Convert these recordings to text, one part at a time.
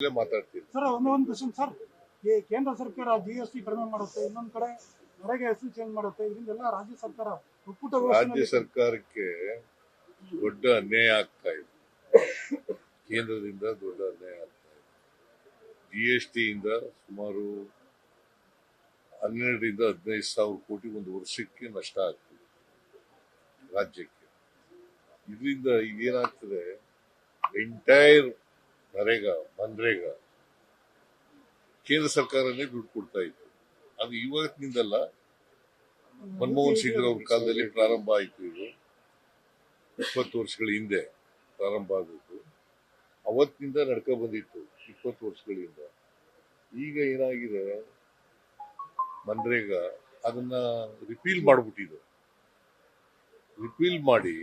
ಮಾತಾಡ್ತೀನಿ ಸರ್. ಒಂದು question sir, ಈ ಕೇಂದ್ರ ಸರ್ಕಾರ GST ಕಡಿಮೆ ಮಾಡುತ್ತೆ, ಇನ್ನೊಂದ್ ಕಡೆ ಹೊರಗೆ ಹೆಸರು ಚೇಂಜ್ ಮಾಡುತ್ತೆ, ಇದರಿಂದೆಲ್ಲ ರಾಜ್ಯ ಸರ್ಕಾರ ಒಕ್ಕೂಟ ರಾಜ್ಯ ಸರ್ಕಾರಕ್ಕೆ ದೊಡ್ಡ ಅನ್ಯಾಯ ಆಗ್ತಾ ಇದೆ. ಕೇಂದ್ರದಿಂದ ದೊಡ್ಡ ಅನ್ಯಾಯ ಆಗ್ತಾ ಇದೆ. GST ಇಂದ ಸುಮಾರು 12 ರಿಂದ 15 ಸಾವಿರ ಕೋಟಿ ಒಂದು ವರ್ಷಕ್ಕೆ ನಷ್ಟ ಆಗ್ತದೆ ರಾಜ್ಯಕ್ಕೆ. ಇದರಿಂದ ಈಗೇನಾಗ್ತದೆ, ಎಂಟೈರ್ ಮನ್ರೇಗಾ ಕೇಂದ್ರ ಸರ್ಕಾರನೇ ದುಡ್ಡು ಕೊಡ್ತಾ ಇತ್ತು. ಅದು ಇವತ್ತಿನಿಂದಲ್ಲ, ಮನಮೋಹನ್ ಸಿಂಗ್ ಅವ್ರ ಕಾಲದಲ್ಲಿ ಪ್ರಾರಂಭ ಆಯಿತು. ಇದು 20 ವರ್ಷಗಳ ಹಿಂದೆ ಪ್ರಾರಂಭ ಆದದ್ದು. ಅವತ್ತಿನಿಂದ ನಡ್ಕೊ ಬಂದಿತ್ತು 20 ವರ್ಷಗಳಿಂದ. ಈಗ ಏನಾಗಿದೆ, ಮನ್ರೇಗಾ ಅದನ್ನ ರಿಪೀಲ್ ಮಾಡಿಬಿಟ್ಟಿದ್ರು. ರಿಪೀಲ್ ಮಾಡಿ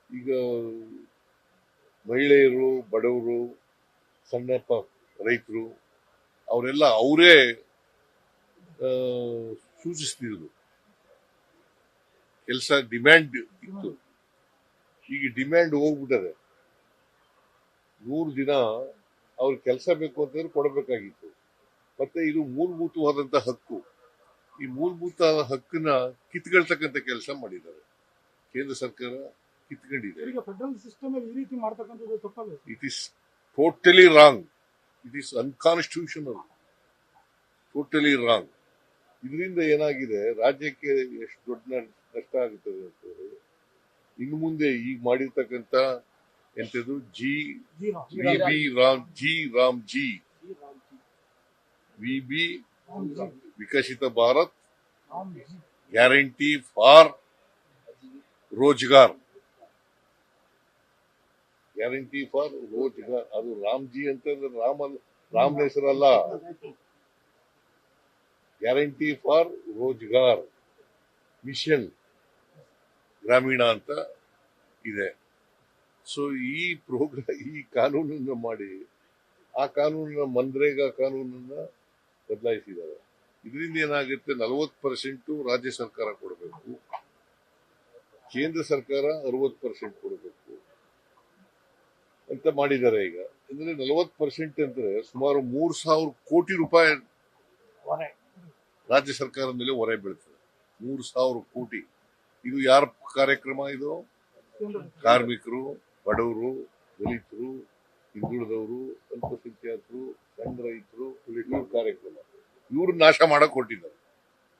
ಈಗ ಮಹಿಳೆಯರು, ಬಡವರು, ಸಣ್ಣ ರೈತರು ಅವರೆಲ್ಲ ಅವರೇ ಸೂಚಿಸ್ತಿದ್ರು. ಕೆಲಸ ಡಿಮ್ಯಾಂಡ್ ಇತ್ತು, ಈಗ ಡಿಮ್ಯಾಂಡ್ ಹೋಗ್ಬಿಟ್ಟದೆ. 100 ದಿನ ಅವ್ರ ಕೆಲಸ ಬೇಕು ಅಂತಂದ್ರೆ ಕೊಡಬೇಕಾಗಿತ್ತು. ಮತ್ತೆ ಇದು ಮೂಲಭೂತವಾದಂತ ಹಕ್ಕು. ಈ ಮೂಲಭೂತ ಹಕ್ಕನ್ನ ಕಿತ್ಕೊಳ್ತಕ್ಕಂಥ ಕೆಲಸ ಮಾಡಿದ್ದಾರೆ ಕೇಂದ್ರ ಸರ್ಕಾರ, ಕಿತ್ಕೊಂಡಿದೆ. ಫೆಡರಲ್ ಸಿಸ್ಟಮ್ ಈ ರೀತಿ ಮಾಡ್ತಕ್ಕಂಥದ್ದು ತಪ್ಪಲ್ಲ. It is totally wrong. It is unconstitutional, totally wrong. ಇದರಿಂದ ಏನಾಗಿದೆ, ರಾಜ್ಯಕ್ಕೆ ಎಷ್ಟು ದೊಡ್ಡ ನಷ್ಟ ಆಗುತ್ತದೆ ಅಂತಂದ್ರೆ, ಇನ್ನು ಮುಂದೆ ಈಗ ಮಾಡಿರ್ತಕ್ಕಂಥ ಎಂತದ್ದು VB Viksit Bharat guarantee for Rozgar, guarantee for Rozgar. ಅದು ರಾಮ್ಜಿ ಅಂತಂದ್ರೆ ರಾಮನ ಹೆಸರಲ್ಲ, guarantee for Rozgar mission Grameen ಅಂತ ಇದೆ. ಸೊ ಈ ಕಾನೂನನ್ನ ಮಾಡಿ, ಆ ಕಾನೂನನ್ನ ಮನ್ರೇಗಾ ಕಾನೂನನ್ನ ಬದಲಾಯಿಸಿದ್ದಾರೆ. ಇದರಿಂದ ಏನಾಗುತ್ತೆ, 40% ರಾಜ್ಯ ಸರ್ಕಾರ ಕೊಡಬೇಕು, ಕೇಂದ್ರ ಸರ್ಕಾರ 60% ಕೊಡಬೇಕು ಅಂತ ಮಾಡಿದ್ದಾರೆ. ಈಗ ಅಂದ್ರೆ 40% ಅಂದ್ರೆ ಸುಮಾರು 3,000 ಕೋಟಿ ರೂಪಾಯಿ ರಾಜ್ಯ ಸರ್ಕಾರದ ಮೇಲೆ ಹೊರೆ ಬೀಳ್ತದೆ. 3,000 ಕೋಟಿ. ಇದು ಯಾರ ಕಾರ್ಯಕ್ರಮ? ಇದು ಕಾರ್ಮಿಕರು, ಬಡವರು, ದಲಿತರು, ಹಿಂದುಳಿದವರು, ಅಲ್ಪಸಂಖ್ಯಾತರು, ಸಣ್ಣ ರೈತರು, ಇವ್ರ ಕಾರ್ಯಕ್ರಮ. ಇವ್ರು ನಾಶ ಮಾಡಕ್ ಹೊರಟಿದ್ದಾರೆ.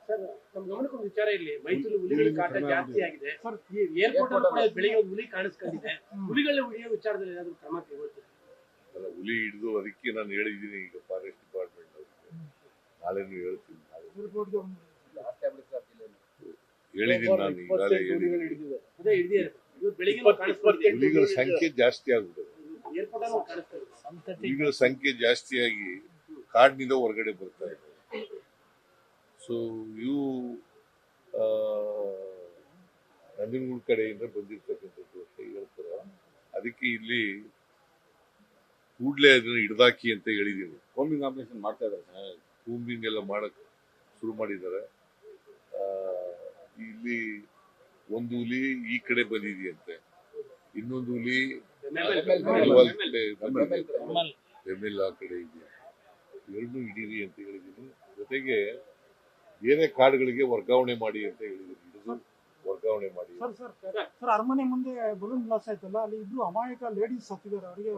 ಸರ್, ನಮ್ಮ ಗಮನಕ್ಕೊಂದು ವಿಚಾರ ಇಲ್ಲಿ, ಮೈಸೂರು ಹುಲಿಗಳ ಕಾಟ ಜಾಸ್ತಿ ಆಗಿದೆ. ಏರ್ಪೋರ್ಟ್ ಅಲ್ಲಿ ಕೂಡ ಬೆಳಿಗ್ಗೆ ಒಂದು ಹುಲಿ ಕಾಣಿಸ್ಕೊಂಡಿದೆ. ಹುಲಿಗಳ ಹಿಡಿಯೋ ವಿಚಾರದಲ್ಲಿ ಏನಾದ್ರು ಕ್ರಮ ತಗೊಳ್ತೀರಾ? ಅಲ್ಲ, ಹುಲಿ ಹಿಡಿದು ಅದಕ್ಕೆ ನಾನು ಹೇಳಿದ್ದೀನಿ ಈಗ ಫಾರೆಸ್ಟ್ ಡಿಪಾರ್ಟ್ಮೆಂಟ್ ಅವ್ರಿಗೆ. ನಾಳೆನೂ ಹೇಳ್ತೀನಿ. ಹೇಳಿದ್ದೀನಿ ನಾನು ಈಗಾಗಲೇ ಹುಲಿಗಳ ಸಂಖ್ಯೆ ಜಾಸ್ತಿ ಆಗ್ಬಿಡುತ್ತೆ. ಹುಲಿಗಳ ಸಂಖ್ಯೆ ಜಾಸ್ತಿಯಾಗಿ ಕಾಡಿನಿಂದ ಹೊರಗಡೆ ಬರ್ತಾ ಇದೆ. ಸೊ ಇವು ನಂಜನಗೂಡು ಕಡೆಯಿಂದ ಬಂದಿರ್ತಕ್ಕಂಥದ್ದು ಅಂತ ಹೇಳ್ತಾರೆ. ಅದಕ್ಕೆ ಇಲ್ಲಿ ಕೂಡ್ಲೇ ಅದನ್ನ ಹಿಡ್ದಾಕಿ ಅಂತ ಹೇಳಿದೀನಿ. ಕೂಂಬಿಂಗ್ ಆಪರೇಷನ್ ಮಾಡ್ತಾ ಇದ್ದಾರೆ, ಕೂಂಬಿಂಗ್ ಎಲ್ಲ ಮಾಡಕ್ ಶುರು ಮಾಡಿದ್ದಾರೆ. ಇಲ್ಲಿ ಒಂದು ಹುಲಿ ಈ ಕಡೆ ಬಂದಿದೆಯಂತೆ, ಇನ್ನೊಂದು ಹುಲಿ ಬೆಮ್ಮೆಲ್ ಆ ಕಡೆ ಇದೆ. ಎರಡೂ ಹಿಡೀರಿ ಅಂತ ಹೇಳಿದೀನಿ. ಜೊತೆಗೆ ಬೇರೆ ಕಾಡುಗಳಿಗೆ ವರ್ಗಾವಣೆ ಮಾಡಿ ಅಂತ ಹೇಳಿದೀನಿ. ಹಿಡಿದು ವರ್ಗಾವಣೆ ಮಾಡಿ. ಸರ್, ಅರಮನೆ ಮುಂದೆ ಬಲೂನ್ ಬ್ಲಾಸ್ಟ್ ಆಯ್ತಲ್ಲ, ಅಲ್ಲಿ ಇಬ್ರು ಅಮಾಯಕ ಲೇಡೀಸ್ ಸತ್ತಿದ್ದಾರೆ. ಅವರಿಗೆ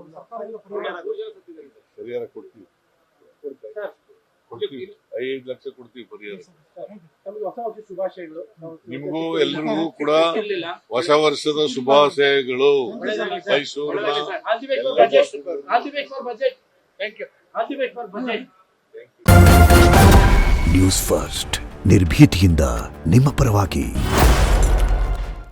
ಪರಿಹಾರ ಕೊಡ್ತೀವಿ. 5 ಲಕ್ಷ ಕೊಡ್ತೀವಿ ಪರಿಹಾರ. ನಿಮಗೂ ಎಲ್ರಿಗೂ ಕೂಡ ಹೊಸ ವರ್ಷದ ಶುಭಾಶಯಗಳು. ಮೈಸೂರಿನ ನ್ಯೂಸ್ ಫಸ್ಟ್, ನಿರ್ಭೀತಿಯಿಂದ ನಿಮ್ಮ ಪರವಾಗಿ.